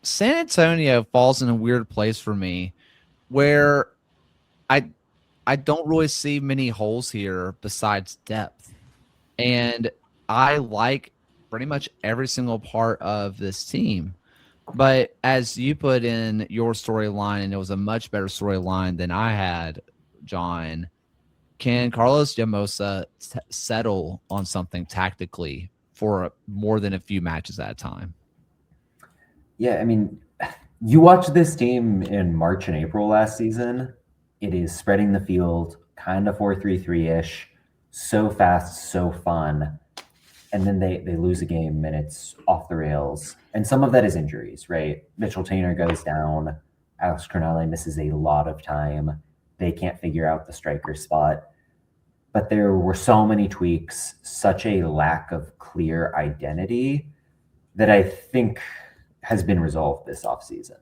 San Antonio falls in a weird place for me where I I don't really see many holes here besides depth. And I like pretty much every single part of this team. But as you put in your storyline, and it was a much better storyline than I had, John, can Carlos Llamosa settle on something tactically for more than a few matches at a time? Yeah, I mean, you watched this team in March and April last season. It is spreading the field, kind of 4-3-3 ish, so fast, so fun. And then they lose a game and it's off the rails. And some of that is injuries, right? Mitchell Tainer goes down. Alex Crognale misses a lot of time. They can't figure out the striker spot. But there were so many tweaks, such a lack of clear identity that I think has been resolved this offseason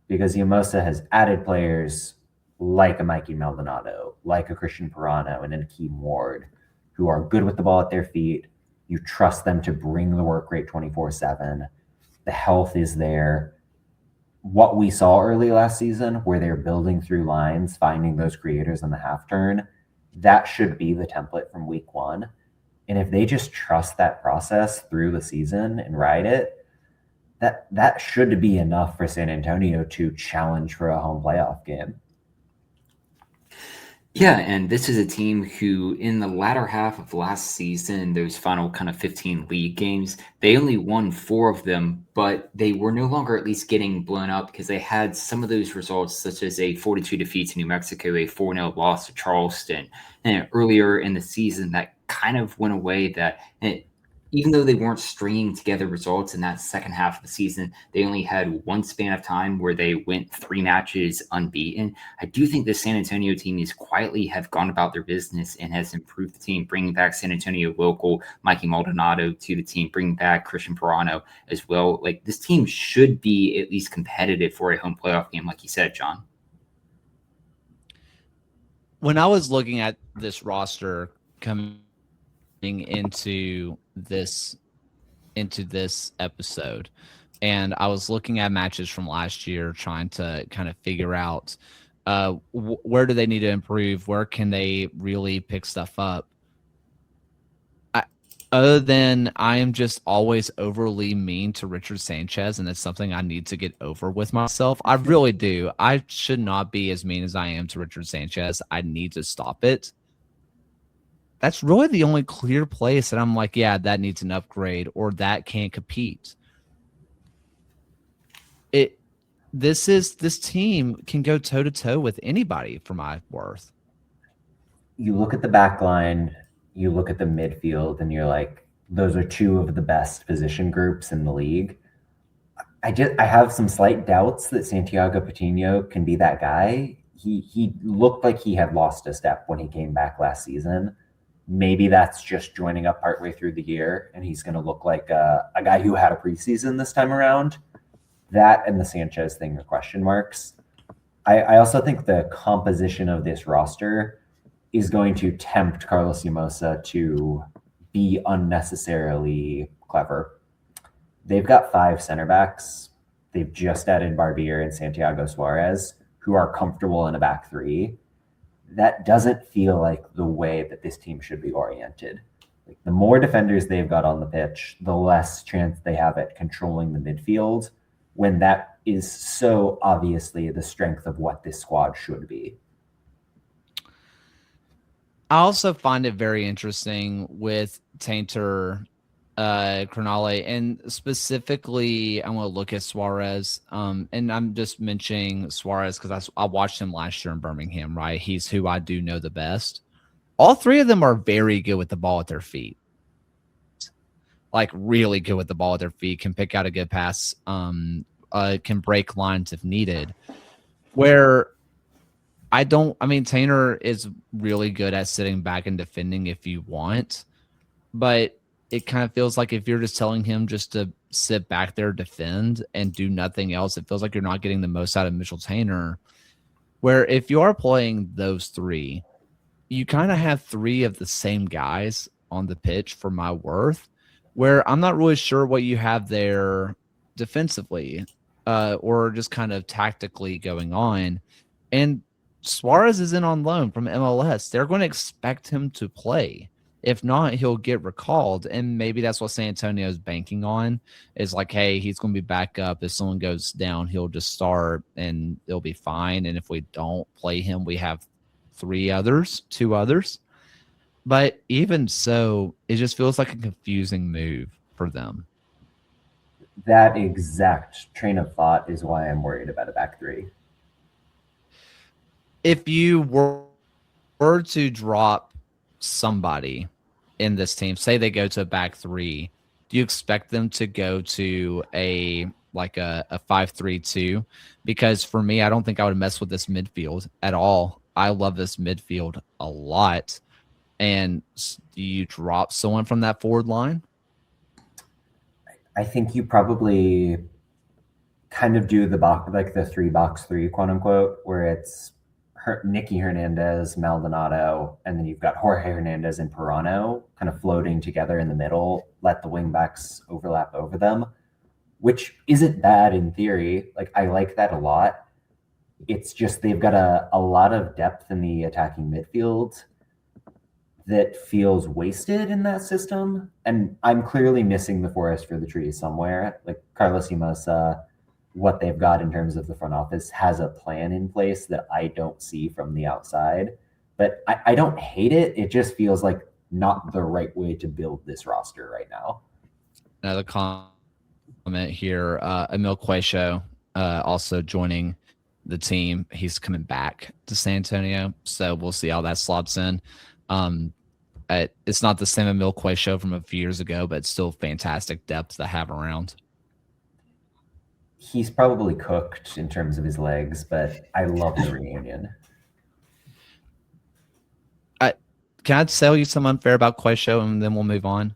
because Llamosa has added players like a Mikey Maldonado, like a Christian Pirano and an Akeem Ward, who are good with the ball at their feet. You trust them to bring the work rate 24/7. The health is there. What we saw early last season, where they're building through lines, finding those creators in the half turn, that should be the template from week one. And if they just trust that process through the season and ride it, that should be enough for San Antonio to challenge for a home playoff game. Yeah, and this is a team who, in the latter half of last season, those final kind of 15 league games, they only won 4 of them, but they were no longer at least getting blown up because they had some of those results, such as a 42 defeat to New Mexico, a 4-0 loss to Charleston, and earlier in the season that kind of went away. That even though they weren't stringing together results in that second half of the season, they only had one span of time where they went 3 matches unbeaten. I do think the San Antonio team is quietly have gone about their business and has improved the team, bringing back San Antonio local Mikey Maldonado to the team, bringing back Christian Pirano as well. Like, this team should be at least competitive for a home playoff game, like you said, John. When I was looking at this roster coming into this episode, and I was looking at matches from last year, trying to kind of figure out where do they need to improve, where can they really pick stuff up. Other than I am just always overly mean to Richard Sanchez, and it's something I need to get over with myself. I really do. I should not be as mean as I am to Richard Sanchez. I need to stop it. That's really the only clear place that I'm like, yeah, that needs an upgrade or that can't compete. This team can go toe to toe with anybody for my worth. You look at the back line, you look at the midfield, and you're like, those are 2 of the best position groups in the league. I have some slight doubts that Santiago Patino can be that guy. He looked like he had lost a step when he came back last season. Maybe that's just joining up partway through the year, and he's going to look like a guy who had a preseason this time around. That and the Sanchez thing are question marks. I also think the composition of this roster is going to tempt Carlos Llamosa to be unnecessarily clever. They've got 5 center backs. They've just added Barbier and Santiago Suarez, who are comfortable in a back 3. That doesn't feel like the way that this team should be oriented. Like, the more defenders they've got on the pitch, the less chance they have at controlling the midfield, when that is so obviously the strength of what this squad should be. I also find it very interesting with Tainter, Crognale, and specifically, I'm going to look at Suarez. And I'm just mentioning Suarez because I watched him last year in Birmingham, right? He's who I do know the best. All 3 of them are very good with the ball at their feet. Like, really good with the ball at their feet, can pick out a good pass, can break lines if needed. Where Tainer is really good at sitting back and defending if you want, but it kind of feels like if you're just telling him just to sit back there, defend, and do nothing else, it feels like you're not getting the most out of Mitchell Tainer. Where if you are playing those 3, you kind of have 3 of the same guys on the pitch for my worth, where I'm not really sure what you have there defensively. or just kind of tactically going on. And Suarez is in on loan from MLS. They're going to expect him to play. If not, he'll get recalled. And maybe that's what San Antonio is banking on, is like, hey, he's going to be back up. If someone goes down, he'll just start and it'll be fine. And if we don't play him, we have two others. But even so, it just feels like a confusing move for them. That exact train of thought is why I'm worried about a back three. If you were to drop somebody in this team, say they go to a back three, do you expect them to go to a 5-3-2? Because for me, I don't think I would mess with this midfield at all. I love this midfield a lot. And do you drop someone from that forward line? I think you probably kind of do the box, like the 3-box-3, quote unquote, where it's Nicky Hernandez, Maldonado, and then you've got Jorge Hernandez and Pirano kind of floating together in the middle, let the wingbacks overlap over them, which isn't bad in theory. Like, I like that a lot. It's just they've got a lot of depth in the attacking midfield that feels wasted in that system. And I'm clearly missing the forest for the trees somewhere. Like, Carlos Imasa, what they've got in terms of the front office has a plan in place that I don't see from the outside. But I don't hate it. It just feels like not the right way to build this roster right now. Another comment here. Emil Cuello also joining the team. He's coming back to San Antonio, so we'll see how that slots in. It's not the same Emil Cuello from a few years ago, but it's still fantastic depth to have around. He's probably cooked in terms of his legs, but I love the reunion. Can I tell you something unfair about Cuello, and then we'll move on?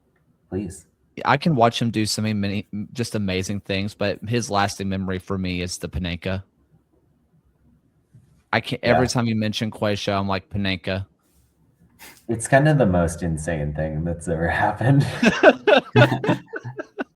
Please. I can watch him do so many just amazing things, but his lasting memory for me is the Panenka. I can't. Every time you mention Cuello, I'm like, Panenka. It's kind of the most insane thing that's ever happened.